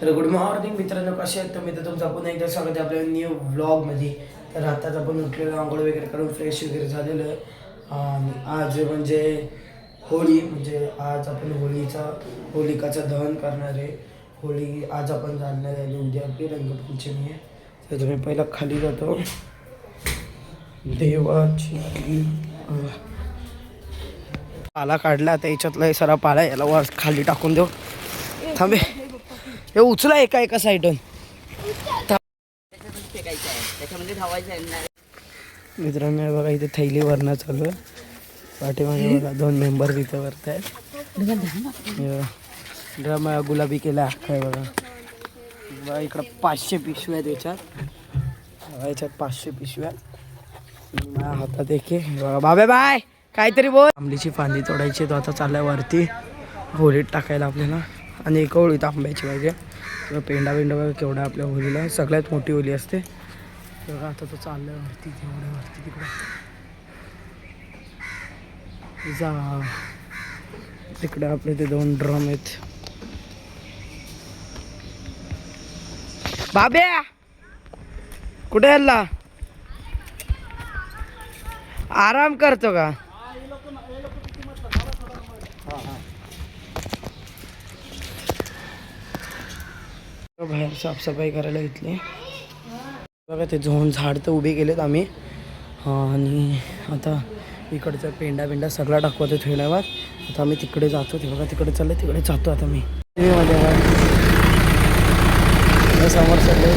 तर good morning मित्रांनो, कसे आहेत तुम्ही? तर तुमचं पुन्हा एकदा स्वागत आहे आपल्या न्यू व्लॉगमध्ये. तर आताच आपण उठलेलं, आंघोळ वगैरे करून फ्रेश वगैरे झालेलं आहे. आणि आज म्हणजे होळी, म्हणजे आज आपण होलिकाचं दहन करणार आहे. होळी आज आपण जाणणार आहे आणि उद्या आपली रंगपंचमी आहे. तर तुम्ही पहिला खाली जातो देवाची पाला काढला, आता याच्यातला सारा पाला याला वर खाली टाकून देऊ. थांबे, हे उचला एका साईडून. मित्रांनो हे बघा, इथे थैली भरणं चालू आहे. पाठीमागे बघा 2 मेंबर तिथे भरत आहेत. ड्रम गुलाबी केला काय बघा. इकडं 500 पिशव्या आहेत याच्यात 500 पिशव्या. माझ्या हातात एक बघा. बाबे बाय काहीतरी बोल. आंबलीची फांदी तोडायची, तो आता चाललाय वरती होळीत टाकायला आपल्याला. आणि एक होळीत आंब्याची पाहिजे. पेंडा बघा केवढा आपल्या होळीला, सगळ्यात मोठी होळी असते बघा. आता तो चाललाय वरती, केवढ्या वरती तिकडं जा. तिकडे आपले ते 2 ड्रम आहेत. बाब्या कुठे हल्ला? आराम करतो का? बाहेर साफसफाई करायला घेतली बघा. ते झाड तर उभे केलेत आम्ही. आणि आता इकडचा पेंडा सगळा टाकवतो थैल्यावर. आता आम्ही तिकडे जातो. ते बघा तिकडे चाललंय, तिकडे जातो आता मी. समोर सगळे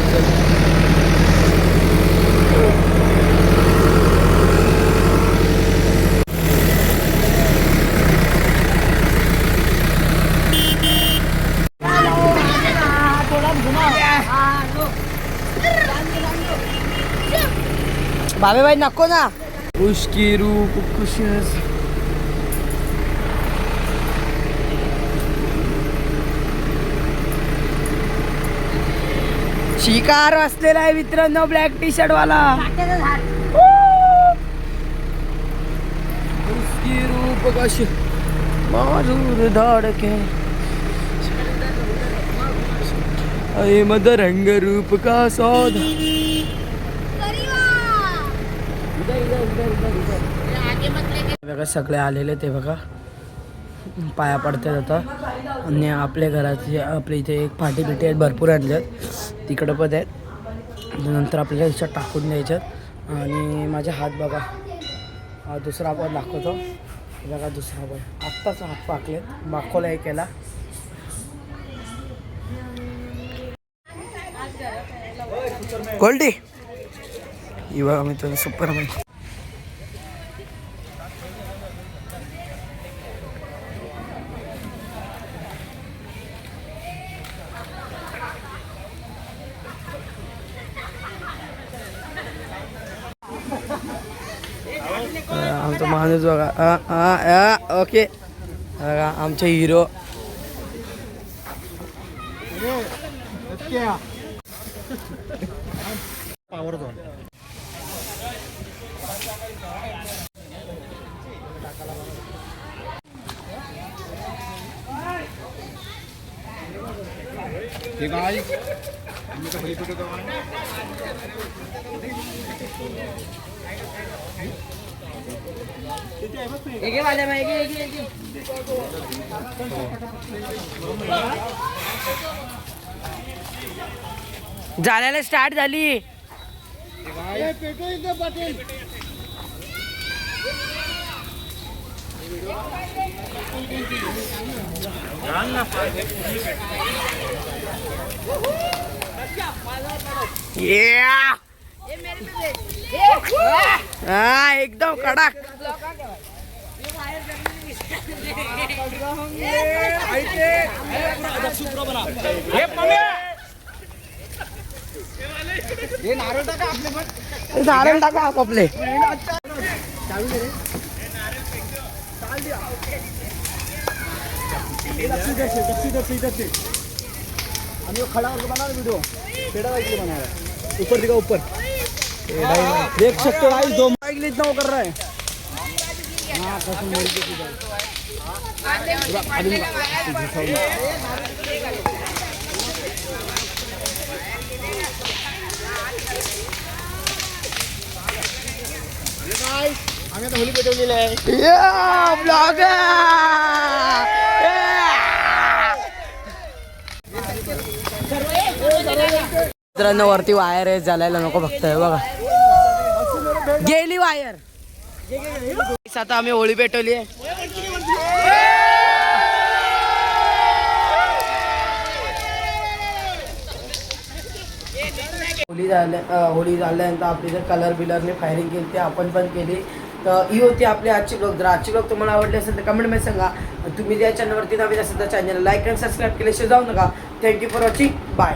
बाबे भाई नको ना. उसकी रूप खुशियस शिकार असलेला आहे मित्रांनो, ब्लॅक टी शर्ट वाला. उसकी रूप कशी माजूर धडके अय मद रंग रूप का सौदा. बघा सगळे आलेले ते बघा पाया पडतात आता. आणि आपल्या घराचे आपल्या इथे एक फाटी बिटी आहेत, भरपूर आणल्यात. तिकडं पण आहेत. नंतर आपल्याला याच्यात टाकून द्यायच्यात. आणि माझे हात बघा, हा दुसरा आपण दाखवतो बघा. दुसरा आपण आत्ताच हात पाकलेत, दाखवला हे केला. गोल्डी ही बघा मित्रांनो, सुपरमॅन. आमचा माणूस बघा. ओके बघा आमचे हिरो. पावर झोन जायला स्टार्ट झाली. एकदम कडक. नारळ टाका आपले. खड़ा होकर बना वीडियो, पेड़ा बाइक बना रहा है, ऊपर दिखा ऊपर देख सकते हो गाइस, 2 बाइक इतना वो कर रहा है. हाँ कसम मेरी के आम्ही आता होली पेटवलेली आहे. मित्रांनो वरती वायर आहे, चालायला नको फक्त आहे बघा, गेली वायर. आता आम्ही होळी पेटवली आहे. होळी झाल्यानंतर आपली जर कलर बिलरने फायरिंग केली ते आपण पण केली. तर ही होती आपली आजची ब्लॉग. जर आजची ब्लॉग तुम्हाला आवडली असेल तर कमेंटमध्ये सांगा. तुम्ही ज्या चॅनलवरती नवीन असेल तर चॅनल लाईक आणि सबस्क्राईब केल्याशिवाय जाऊ नका. Thank you for watching. बाय.